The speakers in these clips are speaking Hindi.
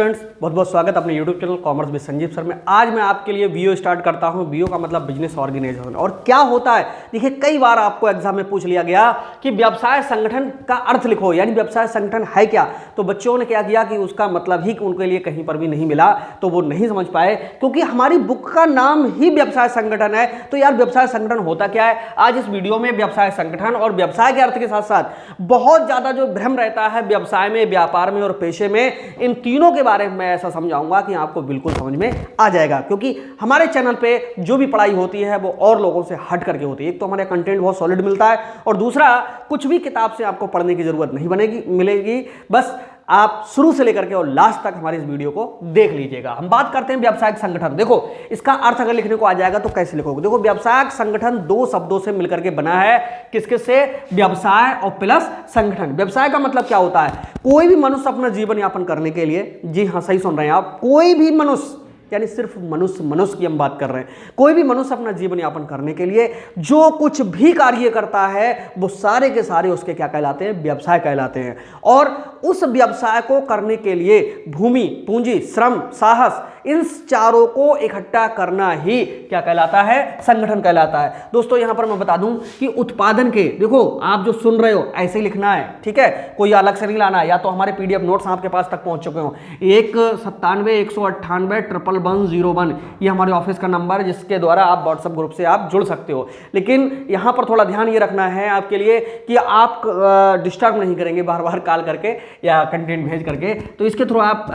स्टूडेंट्स, बहुत बहुत स्वागत अपने YouTube channel commerce with Sanjeev sir में। आज मैं आपके लिए वीओ स्टार्ट करता हूं। वीओ का मतलब बिजनेस ऑर्गेनाइजेशन। और क्या होता है, देखिए कई बार आपको एग्जाम में पूछ लिया गया कि व्यवसाय संगठन का अर्थ लिखो, यानी व्यवसाय संगठन है क्या। तो बच्चों ने क्या किया कि उसका मतलब ही उनके लिए कहीं पर भी नहीं मिला, तो वो नहीं समझ पाए, क्योंकि हमारी बुक का नाम ही व्यवसाय संगठन है। तो यार व्यवसाय संगठन होता क्या है, आज इस वीडियो में व्यवसाय संगठन और व्यवसाय के अर्थ के साथ साथ बहुत ज्यादा जो भ्रम रहता है व्यवसाय में, व्यापार में और पेशे में, इन तीनों के बारे में मैं ऐसा समझाऊंगा कि आपको बिल्कुल समझ में आ जाएगा। क्योंकि हमारे चैनल पे जो भी पढ़ाई होती है वो और लोगों से हट करके होती है। एक तो हमारा कंटेंट बहुत सॉलिड मिलता है, और दूसरा कुछ भी किताब से आपको पढ़ने की जरूरत नहीं मिलेगी। बस आप शुरू से लेकर के और लास्ट तक हमारी इस वीडियो को देख लीजिएगा। हम बात करते हैं व्यावसायिक संगठन। देखो इसका अर्थ अगर लिखने को आ जाएगा तो कैसे लिखोगे। देखो व्यावसायिक संगठन दो शब्दों से मिलकर के बना है। किसके से? व्यवसाय और प्लस संगठन। व्यवसाय का मतलब क्या होता है, कोई भी मनुष्य अपना जीवन यापन करने के लिए, जी हाँ सही सुन रहे हैं आप, कोई भी मनुष्य, यानी सिर्फ मनुष्य की हम बात कर रहे हैं, कोई भी मनुष्य अपना जीवन यापन करने के लिए जो कुछ भी कार्य करता है वो सारे के सारे उसके क्या कहलाते हैं? व्यवसाय कहलाते हैं। और उस व्यवसाय को करने के लिए भूमि, पूंजी, श्रम, साहस, इन चारों को इकट्ठा करना ही क्या कहलाता है? संगठन कहलाता है। दोस्तों यहां पर मैं बता दूं कि उत्पादन के, देखो आप जो सुन रहे हो ऐसे ही लिखना है, ठीक है, कोई अलग से नहीं लाना है। या तो हमारे पीडीएफ नोट्स आपके पास तक पहुंच चुके हो। 197 198 11101 ये हमारे ऑफिस का नंबर है, जिसके द्वारा आप व्हाट्सएप ग्रुप से आप जुड़ सकते हो। लेकिन यहां पर थोड़ा ध्यान ये रखना है आपके लिए कि आप डिस्टर्ब नहीं करेंगे बार बार कॉल करके या कंटेंट भेज करके, तो इसके थ्रू आप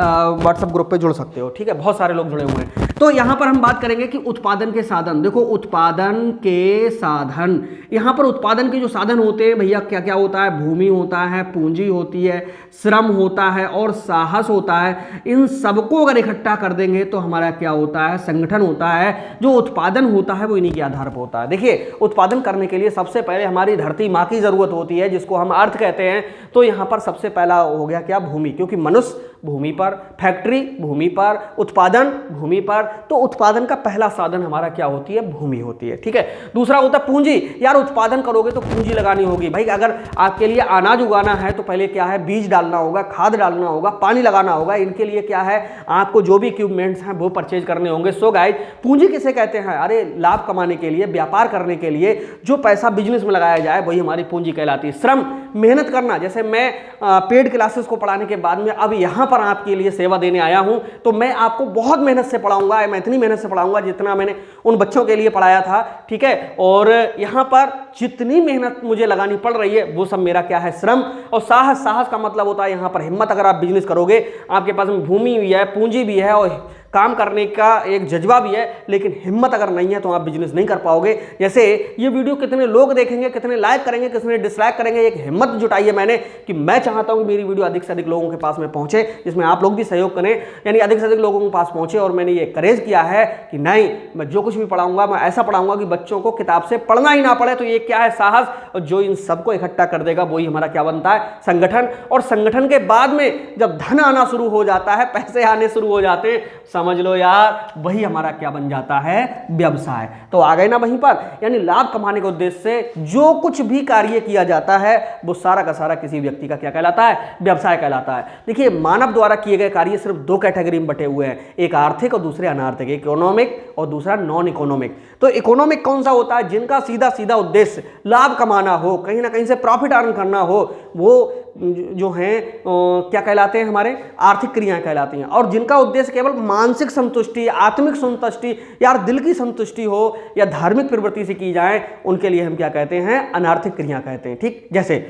व्हाट्सएप ग्रुप पे जुड़ सकते हो। ठीक है, बहुत सारे लोग जुड़े हुए हैं। तो यहां पर हम बात करेंगे कि उत्पादन के साधन। देखो उत्पादन के साधन, यहां पर उत्पादन के जो साधन होते हैं भैया क्या क्या होता है? भूमि होता है, पूंजी होती है, श्रम होता है और साहस होता है। इन सबको अगर इकट्ठा कर देंगे तो हमारा क्या होता है? संगठन होता है। जो उत्पादन होता है वो इन्हीं के आधार पर होता है। देखिए उत्पादन करने के लिए सबसे पहले हमारी धरती माँ की जरूरत होती है, जिसको हम अर्थ कहते हैं। तो यहां पर सबसे पहला हो गया क्या? भूमि, क्योंकि मनुष्य भूमि पर, फैक्ट्री भूमि पर, उत्पादन भूमि पर। तो उत्पादन का पहला साधन हमारा क्या होती है? भूमि होती है। ठीक है, दूसरा होता है पूंजी। यार उत्पादन करोगे तो पूंजी लगानी होगी भाई। अगर आपके लिए अनाज उगाना है तो पहले क्या है? बीज डालना होगा, खाद डालना होगा, पानी लगाना होगा। इनके लिए क्या है? आपको जो भी इक्विपमेंट्स हैं वो परचेज करने होंगे। सो गाइस, पूंजी किसे कहते हैं? अरे लाभ कमाने के लिए, व्यापार करने के लिए जो पैसा बिजनेस में लगाया जाए वही हमारी पूंजी कहलाती है। श्रम, मेहनत करना। जैसे मैं पेड क्लासेस को पढ़ाने के बाद में अब यहां पर आपके लिए सेवा देने आया हूं, तो मैं आपको बहुत मेहनत से पढ़ाऊंगा। मैं इतनी मेहनत से पढ़ाऊंगा जितना मैंने उन बच्चों के लिए पढ़ाया था। ठीक है, और यहां पर जितनी मेहनत मुझे लगानी पड़ रही है वो सब मेरा क्या है? श्रम। और साहस, साहस का मतलब होता है यहां पर हिम्मत। अगर आप बिजनेस करोगे, आपके पास में भूमि भी है, पूंजी भी है और काम करने का एक जज्बा भी है, लेकिन हिम्मत अगर नहीं है तो आप बिजनेस नहीं कर पाओगे। जैसे ये वीडियो कितने लोग देखेंगे, कितने लाइक करेंगे, कितने डिसलाइक करेंगे, एक हिम्मत जुटाई है मैंने कि मैं चाहता हूं कि मेरी वीडियो अधिक से अधिक लोगों के पास में पहुंचे, जिसमें आप लोग भी सहयोग करें, यानी अधिक से अधिक लोगों के पास पहुंचे। और मैंने ये करेज किया है कि नहीं, मैं जो कुछ भी पढ़ाऊंगा मैं ऐसा पढ़ाऊंगा कि बच्चों को किताब से पढ़ना ही ना पड़े। तो ये क्या है? साहस। और जो इन सबको इकट्ठा कर देगा वही हमारा क्या बनता है? संगठन। और संगठन के बाद में जब धन आना शुरू हो जाता है, पैसे आने शुरू हो जाते हैं, समझ लो यार वही हमारा क्या बन जाता है? व्यवसाय। तो आ गए ना वहीं पर, यानी लाभ कमाने के उद्देश्य से जो कुछ भी कार्य किया जाता है वो सारा का सारा किसी व्यक्ति का क्या कहलाता है? व्यवसाय कहलाता है। देखिए मानव द्वारा किए गए कार्य सिर्फ दो कैटेगरी में बटे हुए हैं, एक आर्थिक और दूसरे अनार्थिक, एक इकोनॉमिक और दूसरा नॉन इकोनॉमिक। तो इकोनॉमिक कौन सा होता है? जिनका सीधा सीधा उद्देश्य लाभ कमाना हो, कहीं ना कहीं से प्रॉफिट अर्न करना हो, वो जो हैं क्या कहलाते हैं? हमारे आर्थिक क्रियाएं कहलाती हैं। और जिनका उद्देश्य केवल मानसिक संतुष्टि, आत्मिक संतुष्टि, यार दिल की संतुष्टि हो या धार्मिक प्रवृत्ति से की जाए, उनके लिए हम क्या कहते हैं? अनार्थिक क्रिया कहते हैं। ठीक, जैसे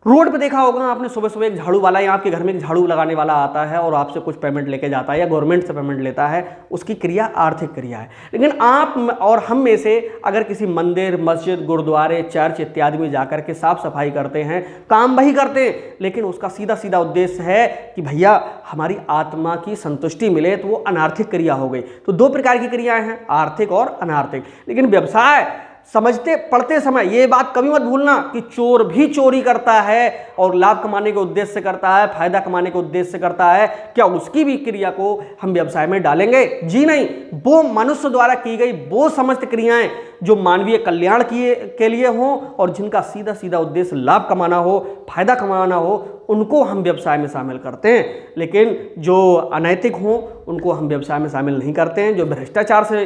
रोड पे देखा होगा आपने, सुबह सुबह एक झाड़ू वाला या आपके घर में एक झाड़ू लगाने वाला आता है और आपसे कुछ पेमेंट लेके जाता है या गवर्नमेंट से पेमेंट लेता है, उसकी क्रिया आर्थिक क्रिया है। लेकिन आप और हम में से अगर किसी मंदिर, मस्जिद, गुरुद्वारे, चर्च इत्यादि में जाकर के साफ सफाई करते हैं, काम वही करते हैं, लेकिन उसका सीधा सीधा उद्देश्य है कि भैया हमारी आत्मा की संतुष्टि मिले, तो वो अनार्थिक क्रिया हो गई। तो दो प्रकार की क्रियाएं हैं, आर्थिक और अनार्थिक। लेकिन व्यवसाय समझते पढ़ते समय ये बात कभी मत भूलना कि चोर भी चोरी करता है और लाभ कमाने के उद्देश्य से करता है, फायदा कमाने के उद्देश्य से करता है। क्या उसकी भी क्रिया को हम व्यवसाय में डालेंगे? जी नहीं। वो मनुष्य द्वारा की गई वो समस्त क्रियाएं जो मानवीय कल्याण के लिए हों और जिनका सीधा सीधा उद्देश्य लाभ कमाना हो, फायदा कमाना हो, उनको हम व्यवसाय में शामिल करते हैं। लेकिन जो अनैतिक हों उनको हम व्यवसाय में शामिल नहीं करते हैं। जो भ्रष्टाचार से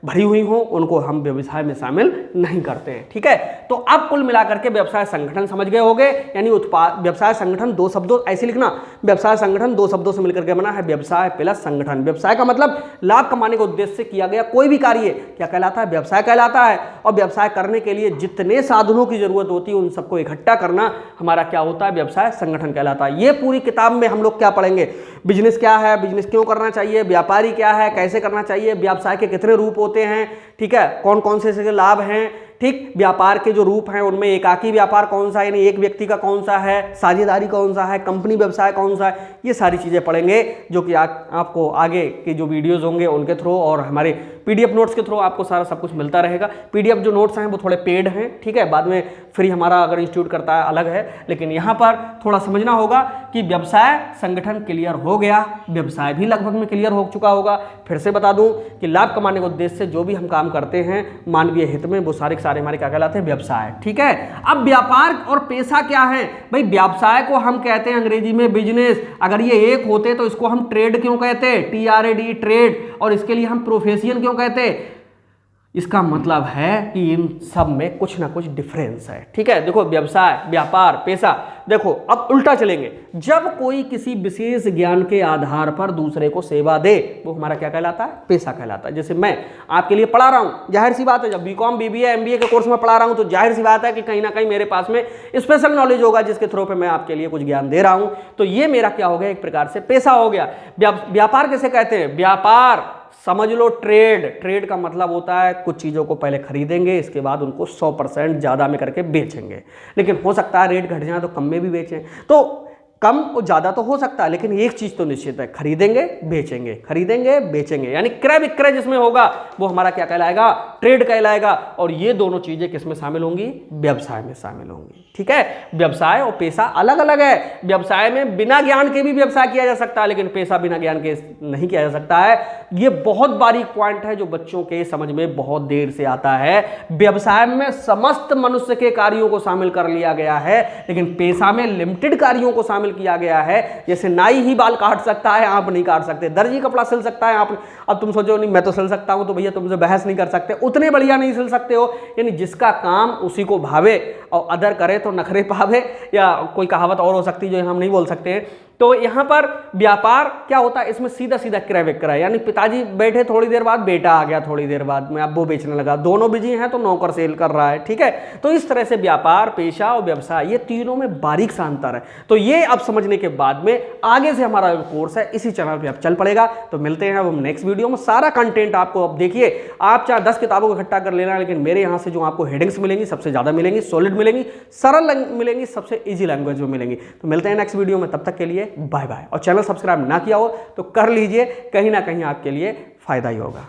भरी हुई हो उनको हम व्यवसाय में शामिल नहीं करते हैं। ठीक है, तो अब कुल मिलाकर के व्यवसाय संगठन समझ गए होंगे। यानी उत्पाद व्यवसाय संगठन दो शब्दों, ऐसे लिखना, व्यवसाय संगठन दो शब्दों से मिलकर के बना है, व्यवसाय प्लस संगठन। व्यवसाय का मतलब लाभ कमाने के उद्देश्य से किया गया कोई भी कार्य क्या कहलाता है? व्यवसाय कहलाता है। और व्यवसाय करने के लिए जितने साधनों की जरूरत होती है उन सबको इकट्ठा करना हमारा क्या होता है? व्यवसाय संगठन कहलाता है। ये पूरी किताब में हम लोग क्या पढ़ेंगे? बिजनेस क्या है, बिजनेस क्यों करना चाहिए, व्यापारी क्या है, कैसे करना चाहिए, व्यवसाय के कितने रूप होते हैं, ठीक है, कौन कौन से लाभ हैं, ठीक, व्यापार के जो रूप हैं उनमें एकाकी व्यापार कौन सा है, यानी एक व्यक्ति का कौन सा है, साझेदारी कौन सा है, कंपनी व्यवसाय कौन सा है, ये सारी चीजें पढ़ेंगे जो कि आपको आगे के जो वीडियोस होंगे उनके थ्रू और हमारे पीडीएफ नोट्स के थ्रू आपको सारा सब कुछ मिलता रहेगा। पीडीएफ जो नोट्स हैं वो थोड़े पेड हैं, ठीक है, बाद में फ्री हमारा अगर इंस्टीट्यूट करता है अलग है, लेकिन यहाँ पर थोड़ा समझना होगा कि व्यवसाय संगठन क्लियर हो गया, व्यवसाय भी लगभग में क्लियर हो चुका होगा। फिर से बता दूं कि लाभ कमाने के उद्देश्य से जो भी हम काम करते हैं मानवीय हित में, वो सारे के सारे हमारे क्या कहलाते हैं? व्यवसाय। ठीक है, अब व्यापार और पेशा क्या है भाई? व्यवसाय को हम कहते हैं अंग्रेजी में बिजनेस। अगर ये एक होते तो इसको हम ट्रेड क्यों कहते हैं? TRAD, trade. और इसके लिए हम प्रोफेशन क्यों कहते हैं? इसका मतलब है कि इन सब में कुछ ना कुछ डिफरेंस है। ठीक है, देखो व्यवसाय, व्यापार, पेशा, देखो अब उल्टा चलेंगे। जब कोई किसी विशेष ज्ञान के आधार पर दूसरे को सेवा दे वो हमारा क्या कहलाता है? पेशा कहलाता है। जैसे मैं आपके लिए पढ़ा रहा हूं, जाहिर सी बात है जब BCom BBA MBA के कोर्स में पढ़ा रहा हूं तो जाहिर सी बात है कि कहीं ना कहीं मेरे पास में स्पेशल नॉलेज होगा जिसके थ्रू पे मैं आपके लिए कुछ ज्ञान दे रहा हूं। तो ये मेरा क्या हो गया? एक प्रकार से पेशा हो गया। व्यापार कैसे कहते हैं? व्यापार समझ लो ट्रेड। ट्रेड का मतलब होता है कुछ चीज़ों को पहले खरीदेंगे, इसके बाद उनको 100% ज़्यादा में करके बेचेंगे। लेकिन हो सकता है रेट घट जाए तो कम में भी बेचें, तो कम और ज़्यादा तो हो सकता है, लेकिन एक चीज़ तो निश्चित है, खरीदेंगे बेचेंगे, खरीदेंगे बेचेंगे, यानी क्रय विक्रय जिसमें होगा वो हमारा क्या कहलाएगा? ट्रेड कहलाएगा। और ये दोनों चीज़ें किसमें शामिल होंगी? व्यवसाय में शामिल होंगी। ठीक है, व्यवसाय और पेशा अलग अलग है। व्यवसाय में बिना ज्ञान के भी व्यवसाय किया जा सकता है, लेकिन पेशा बिना ज्ञान के नहीं किया जा सकता है। ये बहुत बारीक पॉइंट है जो बच्चों के समझ में बहुत देर से आता है। व्यवसाय में समस्त मनुष्य के कार्यों को शामिल कर लिया गया है, लेकिन पेशा में लिमिटेड कार्यों को शामिल किया गया है। जैसे नाई ही बाल काट सकता है, आप नहीं काट सकते। दर्जी कपड़ा सिल सकता है, आप अब तुम सोचो नहीं मैं तो सिल सकता हूं, तो भैया तुमसे बहस नहीं कर सकते, उतने बढ़िया नहीं सिल सकते हो। यानी जिसका काम उसी को भावे और अदर करे तो नखरे पावे, या कोई कहावत और हो सकती है जो हम नहीं बोल सकते हैं। तो यहां पर व्यापार क्या होता है? इसमें सीधा सीधा क्रय विक्रय, यानी पिताजी बैठे, थोड़ी देर बाद बेटा आ गया, थोड़ी देर बाद में अब वो बेचने लगा, दोनों बिजी हैं तो नौकर सेल कर रहा है। ठीक है, तो इस तरह से व्यापार, पेशा और व्यवसाय ये तीनों में बारीक सा अंतर है। तो ये अब समझने के बाद में आगे से हमारा कोर्स है इसी चैनल पे अब चल पड़ेगा। तो मिलते हैं अब नेक्स्ट वीडियो में। सारा कंटेंट आपको अब देखिए, आप चाहे 10 किताबों को इकट्ठा कर लेना, लेकिन मेरे यहाँ से जो आपको हेडिंग्स मिलेंगी सबसे ज्यादा मिलेंगी, सॉलिड मिलेंगी, सरल मिलेंगी, सबसे ईजी लैंग्वेज में मिलेंगी। तो मिलते हैं नेक्स्ट वीडियो में, तब तक के लिए बाय बाय। और चैनल सब्सक्राइब ना किया हो तो कर लीजिए, कहीं ना कहीं आपके लिए फायदा ही होगा।